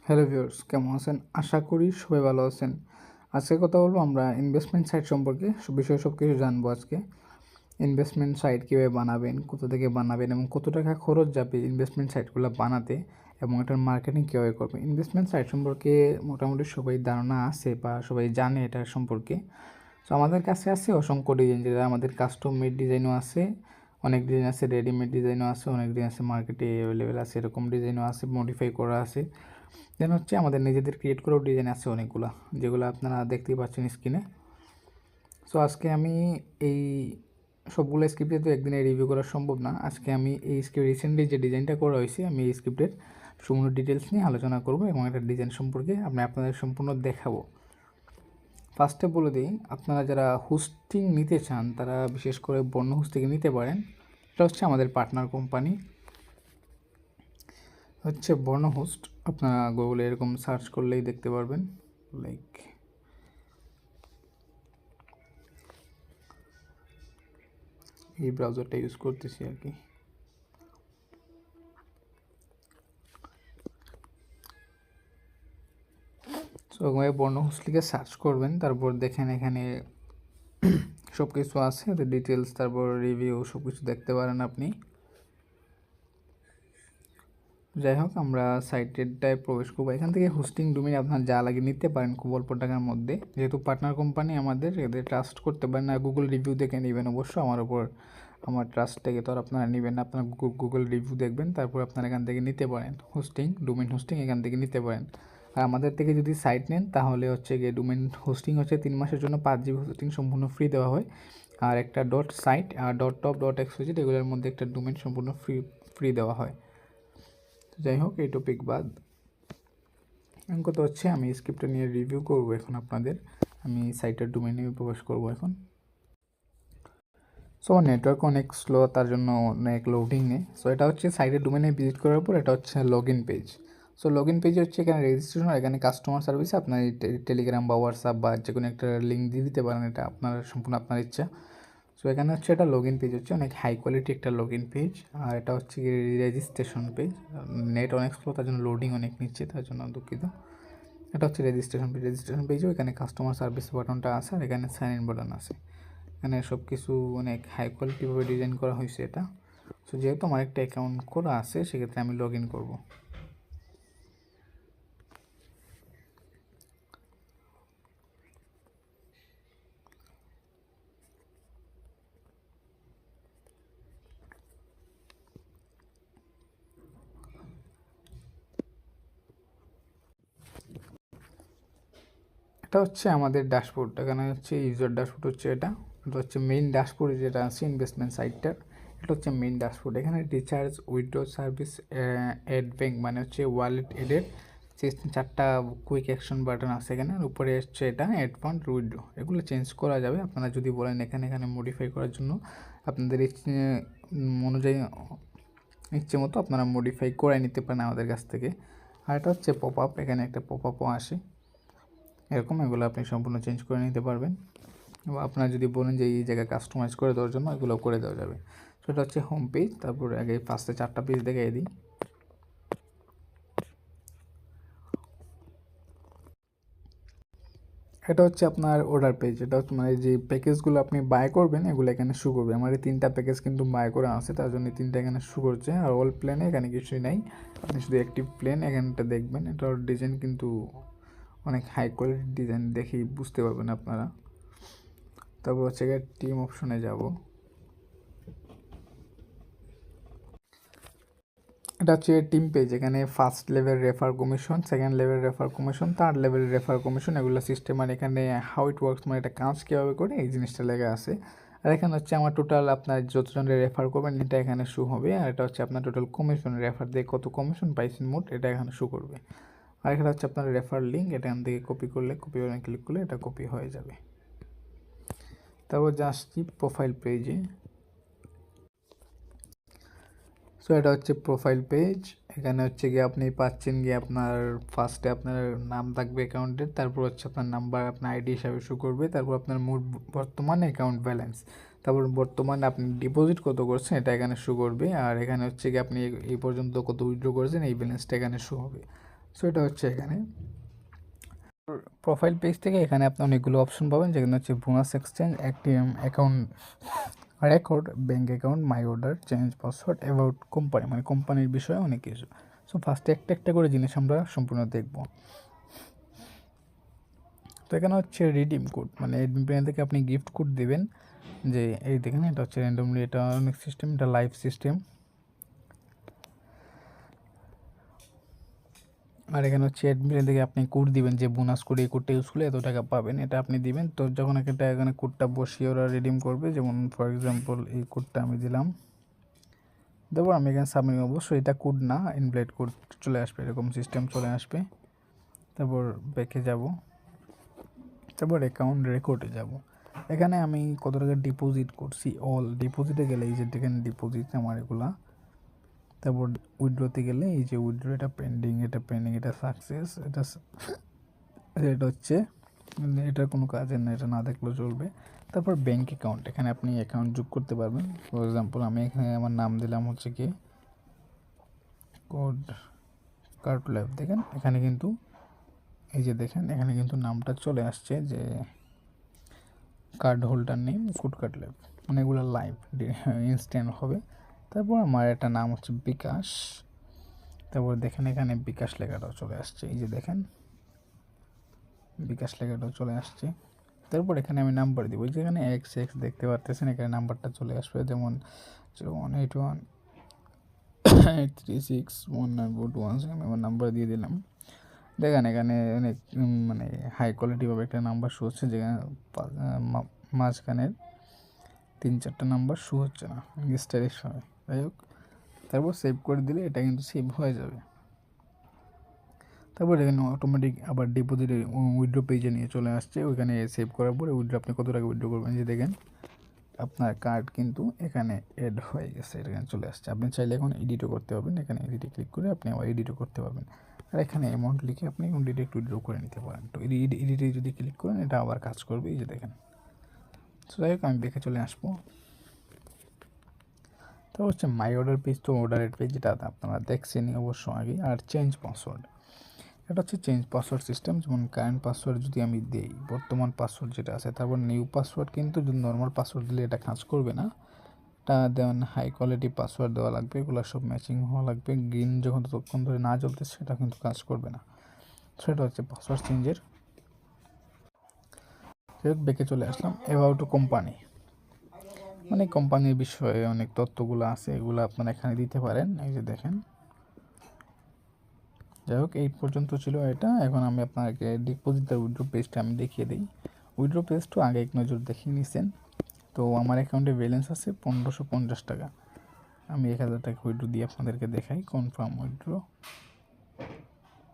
Hello viewers, কেমন আছেন? আশা করি সবাই ভালো আছেন। আজকে কথা বলবো আমরা ইনভেস্টমেন্ট সাইট সম্পর্কে বিষয়ে সব কিছু জানবো আজকে। ইনভেস্টমেন্ট সাইট কীভাবে বানাবেন, কোথা থেকে বানাবেন এবং কত টাকা খরচ যাবে ইনভেস্টমেন্ট সাইটগুলো বানাতে এবং এটার মার্কেটিং কীভাবে করবেন। ইনভেস্টমেন্ট সাইট সম্পর্কে মোটামুটি সবাই ধারণা আছে বা সবাই জানে এটার সম্পর্কে। তো আমাদের কাছে আছে অসংখ্য ডিজাইন, যেটা আমাদের কাস্টম মেড ডিজাইনও আছে, অনেক ডিজাইন আছে, রেডিমেড ডিজাইনও আছে, অনেক ডিজাইন আছে মার্কেটে অ্যাভেলেবেল আছে, এরকম ডিজাইনও আছে, মডিফাই করা আছে। দেন হচ্ছে আমাদের নিজেদের ক্রিয়েট করেও ডিজাইন আছে অনেকগুলো, যেগুলো আপনারা দেখতেই পাচ্ছেন স্ক্রিনে। সো আজকে আমি এই সবগুলো স্ক্রিপ্টে তো একদিনে রিভিউ করা সম্ভব না। আজকে আমি এই স্ক্রিপ্ট রিসেন্টলি যে ডিজাইনটা করা হয়েছে, আমি এই স্ক্রিপ্টের সম্পূর্ণ ডিটেলস নিয়ে আলোচনা করব এবং একটা ডিজাইন সম্পর্কে আপনাদের সম্পূর্ণ দেখাবো। ফার্স্টে বলে দিই, আপনারা যারা হোস্টিং নিতে চান তারা বিশেষ করে বর্ণ হোস্টিং নিতে পারেন। এটা হচ্ছে আমাদের পার্টনার কোম্পানি, হচ্ছে বর্ণ হোস্ট। আপনারা গুগলে এরকম সার্চ করলেই দেখতে পারবেন। লাইক এই ব্রাউজারটা ইউজ করতেছি আর কি। সো বর্ণ হোস্ট লিখে সার্চ করবেন, তারপর দেখেন এখানে সব কিছু আছে, ডিটেলস, তারপর রিভিউ সব কিছু দেখতে পারেন আপনি। যাই হোক, আমরা সাইটেরটায় প্রবেশ করবো। এখান থেকে হোস্টিং ডোমেইন আপনার যা লাগে নিতে পারেন খুব অল্প টাকার মধ্যে। যেহেতু পার্টনার কোম্পানি আমাদের, এদের ট্রাস্ট করতে পারেন। আর গুগল রিভিউ দেখে নেবেন অবশ্য, আমার ট্রাস্ট থেকে তো আর আপনারা নেবেন না। আপনারা গুগল রিভিউ দেখবেন, তারপর আপনারা এখান থেকে নিতে পারেন হোস্টিং, ডোমেইন হোস্টিং এখান থেকে নিতে পারেন। আর আমাদের থেকে যদি সাইট নেন তাহলে হচ্ছে গিয়ে ডোমেইন হোস্টিং হচ্ছে 3 মাসের জন্য 5 GB হোস্টিং সম্পূর্ণ ফ্রি দেওয়া হয়। আর একটা ডট সাইট আর ডট টপ ডট এক্সওজি এগুলোর মধ্যে একটা ডোমেইন সম্পূর্ণ ফ্রি দেওয়া হয়। যাই হোক, এই টপিক বাদ। কথা হচ্ছে আমি স্ক্রিপ্টটা নিয়ে রিভিউ করব এখন আপনাদের। আমি সাইটের ডোমেইনে প্রবেশ করব এখন। সো নেটওয়ার্ক অনেক স্লো, তার জন্য অনেক লোডিং নেই। সো এটা হচ্ছে সাইটের ডোমেইনে ভিজিট করার পর এটা হচ্ছে log in page. So log in পেজে হচ্ছে এখানে রেজিস্ট্রেশন, এখানে কাস্টমার সার্ভিসে আপনার টেলিগ্রাম বা হোয়াটসঅ্যাপ বা যে কোনো একটা লিঙ্ক দিয়ে দিতে পারেন, এটা আপনার সম্পূর্ণ আপনার ইচ্ছা। সো এখানে হচ্ছে এটা লগ ইন পেজ, হচ্ছে অনেক হাই কোয়ালিটি একটা লগ ইন পেজ। আর এটা হচ্ছে রেজিস্ট্রেশন পেজ। নেট অনেক স্লো, তার জন্য লোডিং অনেক নিচ্ছে, তার জন্য দুঃখিত। এটা হচ্ছে রেজিস্ট্রেশন পেজও এখানে কাস্টমার সার্ভিস বাটনটা আছে, আর এখানে সাইন ইন বাটন আছে। এখানে সব কিছু অনেক হাই কোয়ালিটিভাবে ডিজাইন করা হয়েছে এটা। সো যেহেতু আমার একটা অ্যাকাউন্ট করা আছে, সেক্ষেত্রে আমি লগ ইন করবো। এটা হচ্ছে আমাদের ড্যাশবোর্ড। এখানে হচ্ছে ইউজার ড্যাশবোর্ড, হচ্ছে এটা হচ্ছে মেইন ড্যাশবোর্ড যেটা আছে ইনভেস্টমেন্ট সাইটটার। এটা হচ্ছে মেইন ড্যাশবোর্ড। এখানে recharge, withdraw service, add bank মানে হচ্ছে ওয়ালেট এডের 4টা কুইক অ্যাকশন বাটন আছে এখানে। আর উপরে হচ্ছে এটা অ্যাড ফান্ড, উইথড্র, এগুলো চেঞ্জ করা যাবে। আপনারা যদি বলেন এখানে মডিফাই করার জন্য, আপনাদের অনুযায়ী ইচ্ছে মতো আপনারা মডিফাই করে নিতে পারেন আমাদের কাছ থেকে। আর এটা হচ্ছে পপ আপ, এখানে একটা পপ আপও আসে এরকম, এগুলো আপনি সম্পূর্ণ চেঞ্জ করে নিতে পারবেন। এবং আপনারা যদি বলেন যে এই জায়গায় কাস্টমাইজ করে দেওয়ার জন্য, এগুলো করে দেওয়া যাবে। সেটা হচ্ছে হোম পেজ। তারপর আগে ফার্স্টে 4টা পেজ দেখিয়ে দিই। এটা হচ্ছে আপনার অর্ডার পেজ। এটা হচ্ছে মানে যে প্যাকেজগুলো আপনি বাই করবেন এগুলো এখানে শু করবে। আমার এই 3টা প্যাকেজ কিন্তু বাই করে আছে, তার জন্য 3টা এখানে শু করছে। আর অল প্ল্যানে এখানে কিছুই নাই, আপনি শুধু অ্যাক্টিভ প্ল্যান এখানটা দেখবেন। এটার ডিজাইন কিন্তু অনেক হাই কোয়ালিটির ডিজাইন, দেখেই বুঝতে পারবেন আপনারা। তারপর হচ্ছে টিম অপশনে যাব। এটা হচ্ছে টিম পেজ। এখানে first level refer commission, second level refer commission, third level refer commission, এগুলো সিস্টেম। আর এখানে হাউ ইট ওয়ার্কস মানে এটা কাজ কীভাবে করে এই জিনিসটা লেগে আছে। আর এখানে হচ্ছে আমার টোটাল আপনার যতজনকে রেফার করবেন এটা এখানে শো হবে। আর এটা হচ্ছে আপনার টোটাল কমিশন, রেফার দিয়ে কত কমিশন পাইছেন মোট, এটা এখানে শো করবে। আর এখানে হচ্ছে আপনার রেফার লিঙ্ক, এটা এখান থেকে কপি করলে, কপি বাটনে ক্লিক করলে এটা কপি হয়ে যাবে। তারপর জাস্ট প্রোফাইল পেজে। সো এটা হচ্ছে প্রোফাইল পেজ। এখানে হচ্ছে গিয়ে আপনি পাচ্ছেন গিয়ে আপনার ফার্স্টে আপনার নাম থাকবে অ্যাকাউন্টের, তারপর হচ্ছে আপনার নাম্বার আপনার আইডি হিসাবে শো করবে, তারপর আপনার বর্তমান অ্যাকাউন্ট ব্যালেন্স, তারপর বর্তমানে আপনি ডিপোজিট কত করছেন এটা এখানে শো করবে, আর এখানে হচ্ছে কি আপনি এই পর্যন্ত কত উইথড্র করেছেন এই ব্যালেন্সটা এখানে শো হবে। সো এটা হচ্ছে এখানে প্রোফাইল পেজ থেকে এখানে আপনি অনেকগুলো অপশন পাবেন, যেখানে হচ্ছে bonus exchange, active account record, bank account, my order, change password, about company, মানে কোম্পানির বিষয়ে অনেক কিছু। সো ফার্স্টে একটা একটা করে জিনিস আমরা সম্পূর্ণ দেখব। তো এখানে হচ্ছে রিডিম কোড, মানে অ্যাডমিন প্যানেল থেকে আপনি গিফট কোড দেবেন, যে এই দেখেন এটা হচ্ছে র্যান্ডমলি, এটা অনেক সিস্টেম, এটা লাইভ সিস্টেম। আর এখানে হচ্ছে অ্যাডমিন থেকে আপনি কোড দিবেন, যে বোনাস কোড, এই কোডটা ইউজ করলে এত টাকা পাবেন, এটা আপনি দিবেন। তো যখন একটা এখানে কোডটা বসিয়ে ওরা রিডিম করবে, যেমন ফর এক্সাম্পল এই কোডটা আমি দিলাম, তারপর আমি এখানে সাবমিট অবশ্যই এটা কোড না, ইনভ্যালিড কোড চলে আসবে, এরকম সিস্টেম চলে আসবে। তারপর ব্যাকে যাব, তারপর অ্যাকাউন্ট রেকর্ডে যাব। এখানে আমি কত টাকা ডিপোজিট করছি, অল ডিপোজিটে গেলে এই যে দেখেন ডিপোজিট আমার এগুলা। তারপর উইথড্রোতে গেলে এই যে উইথড্রো, এটা পেন্ডিং, এটা পেন্ডিং, এটা সাকসেস, এটা হচ্ছে এটার কোনো কাজের না, এটা না দেখলেও চলবে। তারপর ব্যাঙ্ক অ্যাকাউন্ট, এখানে আপনি অ্যাকাউন্ট যোগ করতে পারবেন। ফর এক্সাম্পল আমি এখানে আমার নাম দিলাম হচ্ছে কি কোড কার্ড লাইভ, দেখেন এখানে কিন্তু এই যে দেখেন এখানে কিন্তু নামটা চলে আসছে, যে card holder name code card live, মানে এগুলো লাইভ ইনস্ট্যান্ট হবে। তারপর আমার একটা নাম হচ্ছে বিকাশ, তারপর দেখেন এখানে বিকাশ লেখাটাও চলে আসছে, এই যে দেখেন বিকাশ লেখাটাও চলে আসছে। তারপর এখানে আমি নাম্বার দিব, যেখানে এক্স এক্স দেখতে পারতেছেন, এখানে নাম্বারটা চলে আসবে, যেমন 018183619421, আমি আমার নাম্বার দিয়ে দিলাম। দেখেন এখানে অনেক মানে হাই কোয়ালিটিভাবে একটা নাম্বার শো হচ্ছে, যেখানে মাঝখানের 3-4টা নাম্বার শো হচ্ছে না স্টারের সময়, যাই হোক। তারপর সেভ করে দিলে এটা কিন্তু সেভ হয়ে যাবে। তারপর এখানে অটোমেটিক আবার ডিপোজিটের উইথড্র পেজে নিয়ে চলে আসছে, ওইখানে সেভ করার পরে উইথড্র আপনি কত টাকা উইথড্র করবেন, যে দেখেন আপনার কার্ড কিন্তু এখানে অ্যাড হয়ে গেছে, এখানে চলে আসছে। আপনি চাইলে এখন এডিটও করতে পারবেন, এখানে এডিটে ক্লিক করে আপনি আবার এডিটও করতে পারবেন। আর এখানে অ্যামাউন্ট লিখে আপনি ডিরেক্ট উইথড্র করে নিতে পারেন। তো এডিটে যদি ক্লিক করেন এটা আবার কাজ করবে, এই যে দেখেন। তো যাই হোক আমি দেখে চলে আসবো। তো হচ্ছে মাই অর্ডার পেজ, তো অর্ডারের পেজ, যেটা আপনারা দেখছেনই অবশ্য আগে। আর চেঞ্জ পাসওয়ার্ড, এটা হচ্ছে চেঞ্জ পাসওয়ার্ড সিস্টেম, যেমন কারেন্ট পাসওয়ার্ড যদি আমি দিই, বর্তমান পাসওয়ার্ড যেটা আছে, তারপর নিউ পাসওয়ার্ড, কিন্তু যদি নর্মাল পাসওয়ার্ড দিলে এটা কাজ করবে না, এটা দেন হাই কোয়ালিটি পাসওয়ার্ড দেওয়া লাগবে, এগুলো সব ম্যাচিং হওয়া লাগবে। গ্রিন যখন ততক্ষণ ধরে না চলতেছে সেটা কিন্তু কাজ করবে না। সেটা হচ্ছে পাসওয়ার্ড চেঞ্জের। ব্যাকে চলে আসলাম, অ্যাবাউট কোম্পানি, মানে কোম্পানির বিষয়ে অনেক তথ্যগুলো আছে, এগুলো আপনারা এখানে দিতে পারেন, এই যে দেখেন। যাই হোক এই পর্যন্ত ছিল এটা। এখন আমি আপনাকে ডিপোজিট আর উইথড্র পেজটা আমি দেখিয়ে দিই। উইথড্র পেজটা আগে এক নজর দেখিয়ে নিছেন। তো আমার অ্যাকাউন্টে ব্যালেন্স আছে 1550 টাকা। আমি 1000 টাকা উইথড্র দিয়ে আপনাদেরকে দেখাই, কনফার্ম উইথড্র।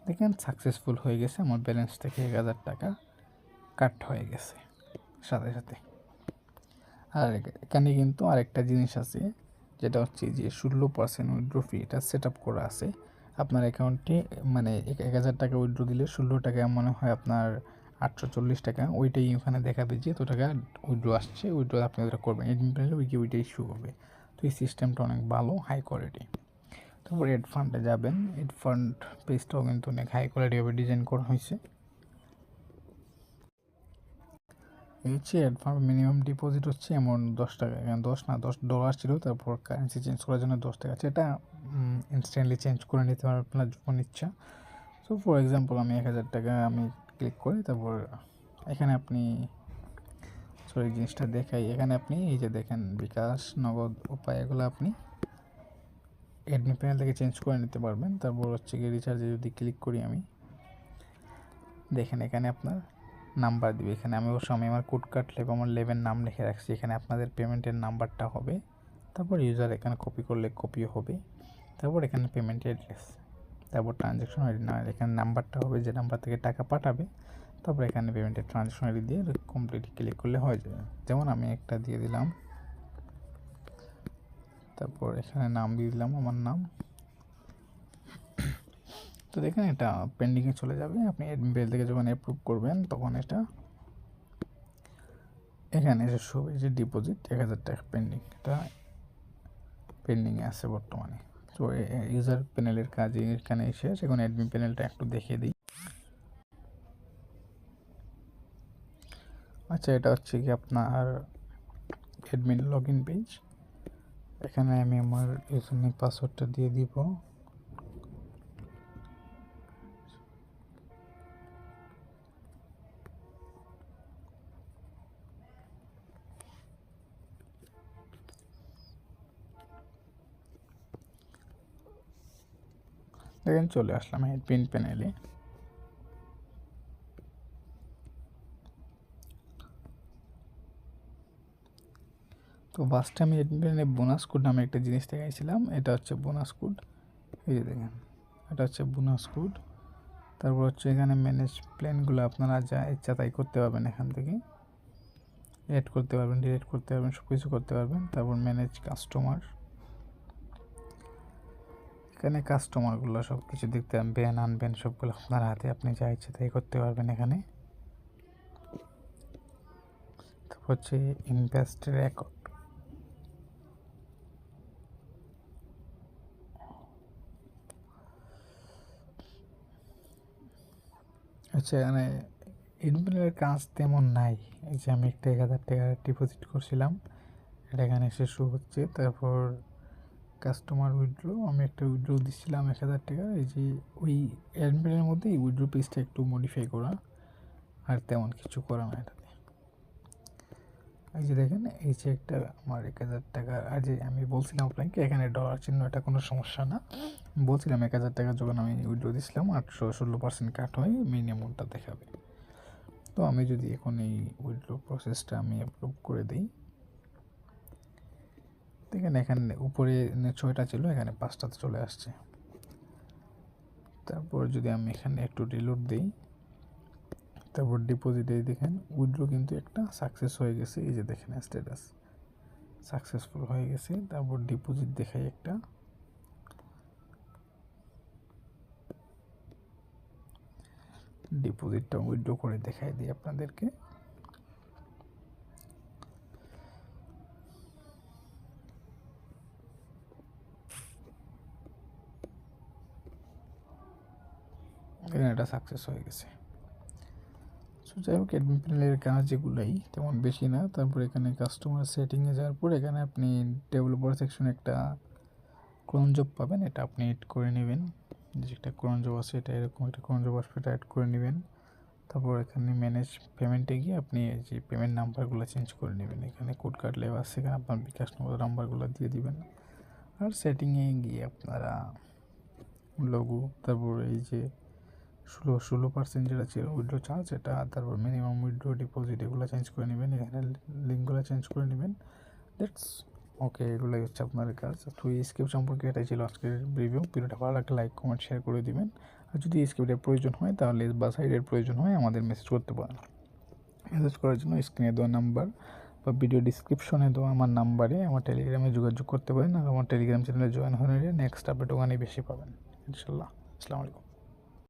দেখেন সাকসেসফুল হয়ে গেছে, আমার ব্যালেন্স থেকে 1000 টাকা কাট হয়ে গেছে সাথে সাথে। আর এখানে কিন্তু আরেকটা জিনিস আছে, যেটা হচ্ছে যে 16% উইথড্র ফি, এটা সেট আপ করা আছে আপনার অ্যাকাউন্টে। মানে 1000 টাকা উইথড্র দিলে 16 টাকা মনে হয় আপনার 840 টাকা, ওইটাই ওখানে দেখাবে যে এত টাকা উইথড্র আসছে, উইথড্র আপনি ওটা করবেন, ওইটাই শো হবে। তো এই সিস্টেমটা অনেক ভালো, হাই কোয়ালিটি। তারপর এড ফান্ডে যাবেন, এড ফান্ড পেজটাও কিন্তু অনেক হাই কোয়ালিটিভাবে ডিজাইন করা হয়েছে। হচ্ছে অ্যাড ফান্ড মিনিমাম ডিপোজিট হচ্ছে অ্যামাউন্ট 10 টাকা, এখানে 10 ডলার ছিল, তারপর কারেন্সি চেঞ্জ করার জন্য 10 টাকা আছে। এটা ইনস্ট্যান্টলি চেঞ্জ করে নিতে পারবেন আপনার যখন ইচ্ছা। সো ফর এক্সাম্পল আমি 1000 টাকা আমি ক্লিক করি, তারপর এখানে আপনি জিনিসটা দেখাই, এখানে আপনি এই যে দেখেন বিকাশ, নগদ, উপায়, এগুলো আপনি অ্যাডমিন প্যানেল থেকে চেঞ্জ করে নিতে পারবেন। তারপর হচ্ছে কি রিচার্জে যদি ক্লিক করি আমি, দেখেন এখানে আপনার নাম্বার দিবে, এখানে আমি অবশ্য আমার কোড কার্ড লেব, আমার লেবের নাম লিখে রাখছি, এখানে আপনাদের পেমেন্টের নাম্বারটা হবে। তারপর ইউজার এখানে কপি করলে কপিও হবে। তারপর এখানে পেমেন্ট অ্যাড্রেস, তারপর ট্রানজ্যাকশন আইডি, না এখানে নাম্বারটা হবে যে নাম্বার থেকে টাকা পাঠাবে। তারপর এখানে পেমেন্টের ট্রানজ্যাকশন আইডি দিয়ে কমপ্লিট ক্লিক করলে হয়ে যাবে। যেমন আমি একটা দিয়ে দিলাম, তারপর এখানে নাম দিয়ে দিলাম আমার নাম। তো দেখেন এটা পেন্ডিংয়ে চলে যাবে, আপনি অ্যাডমিন পেজ থেকে যখন অ্যাপ্রুভ করবেন তখন এটা এখানে এসে শো এই যে ডিপোজিট 1000 টাকা পেন্ডিং, এটা পেন্ডিংয়ে আছে বর্তমানে। তো ইউজার প্যানেলের কাজ এখানে শেষ। এখন অ্যাডমিন প্যানেলটা একটু দেখিয়ে দিই। আচ্ছা, এটা হচ্ছে কি আপনার অ্যাডমিন লগ ইন পেজ। এখানে আমি আমার ইউজারনেম পাসওয়ার্ডটা দিয়ে দিব। দেখেন চলে আসলাম অ্যাডমিন প্যানেলে। তো ফার্স্টে আমি অ্যাডমিন প্যানেলে বোনাস কোড নামে একটা জিনিস দেখাইছিলাম, এটা হচ্ছে বোনাস কোড। এই যে দেখেন, এটা হচ্ছে বোনাস কোড। তারপর হচ্ছে এখানে ম্যানেজ প্ল্যানগুলো আপনারা যা ইচ্ছা তাই করতে পারবেন, এখান থেকে অ্যাড করতে পারবেন, ডিলিট করতে পারবেন, সব কিছু করতে পারবেন। তারপর ম্যানেজ কাস্টমার, এখানে কাস্টমারগুলো সব কিছু দেখতে ব্যান আনবেন সবগুলো আপনার হাতে, আপনি যা ইচ্ছে তাই করতে পারবেন এখানে। তারপর হচ্ছে ইনভেস্ট রেকর্ড, আচ্ছা এখানে ইনভেস্টের কাজ তেমন নাই। এই যে আমি একটা 1000 টাকা ডিপোজিট করছিলাম, এটা এখানে এসে শো হচ্ছে। তারপর কাস্টমার উইথড্রো, আমি একটা উইথড্রো দিচ্ছিলাম 1000 টাকা। এই যে ওই অ্যাডমিনের মধ্যে এই উইথড্রো পেজটা একটু মডিফাই করা, আর তেমন কিছু করা না এটাতে। এই যে দেখেন, এই যে একটা আমার 1000 টাকা, আর যে আমি বলছিলাম আপনাকে এখানে ডলার চিহ্ন, এটা কোনো সমস্যা না। বলছিলাম 1000 টাকা যখন আমি উইথড্রো দিচ্ছিলাম 816% কাট হয়ে মেইন অ্যামাউন্টটা দেখাবে। তো আমি যদি এখন এই উইথড্রো প্রসেসটা আমি অ্যাপ্রুভ করে দিই, দেখেন এখানে উপরে 6টা ছিল, এখানে 5টাতে চলে আসছে। তারপর যদি আমি এখানে একটু রিলোড দিই, তারপর ডিপোজিটে দেখেন উইথড্রো কিন্তু একটা সাকসেস হয়ে গেছে। এই যে দেখেন স্ট্যাটাস সাকসেসফুল হয়ে গেছে। তারপর ডিপোজিট দেখাই একটা, ডিপোজিটটা উইথড্রো করে দেখাই দিই আপনাদেরকে। এখানে এটা সাকসেস হয়ে গেছে। সো যাই হোক, অ্যাডমিন প্যানেলের কাজ যেগুলোই তেমন বেশি না। তারপর এখানে কাস্টমার সেটিংয়ে যাওয়ার পর এখানে আপনি ডেভেলপার সেকশনে একটা ক্রোন জব পাবেন, এটা আপনি এড করে নেবেন। যে একটা ক্রোন জব আছে, এটা এরকম একটা ক্রোন জব আসবে, এটা অ্যাড করে নেবেন। তারপর এখানে ম্যানেজ পেমেন্টে গিয়ে আপনি যে পেমেন্ট নাম্বারগুলো চেঞ্জ করে নেবেন। এখানে কোড কার্ড লেখা আছে, এখানে আপনার বিকাশ নাম্বারগুলো দিয়ে দিবেন। আর সেটিংয়ে গিয়ে আপনারা লঘু, তারপর এই যে 16% যেটা ছিল উইথড্র চার্জ, এটা তারপর মিনিমাম উইথড্র ডিপোজিট এগুলো চেঞ্জ করে নেবেন, এখানে লিঙ্কগুলো চেঞ্জ করে নেবেন। দ্যাটস ওকে, এগুলোই হচ্ছে আপনার কাজ। তো এই স্ক্রিপ্ট সম্পর্কে এটাই ছিল আজকের রিভিউ। ভিডিওটা ভালো লাগলে লাইক কমেন্ট শেয়ার করে দিবেন। আর যদি এই স্ক্রিপ্টের প্রয়োজন হয় তাহলে বা সাইডের প্রয়োজন হয় আমাদের মেসেজ করতে পারেন। মেসেজ করার জন্য স্ক্রিনে দেওয়া নাম্বার বা ভিডিও ডিসক্রিপশনে দেওয়া আমার নাম্বারে আমার টেলিগ্রামে যোগাযোগ করতে পারেন। আর আমার টেলিগ্রাম চ্যানেলে জয়েন হয়ে নিলে নেক্সট আপডেট ওখানেই বেশি পাবেন ইনশাল্লাহ। আসসালামু আলাইকুম।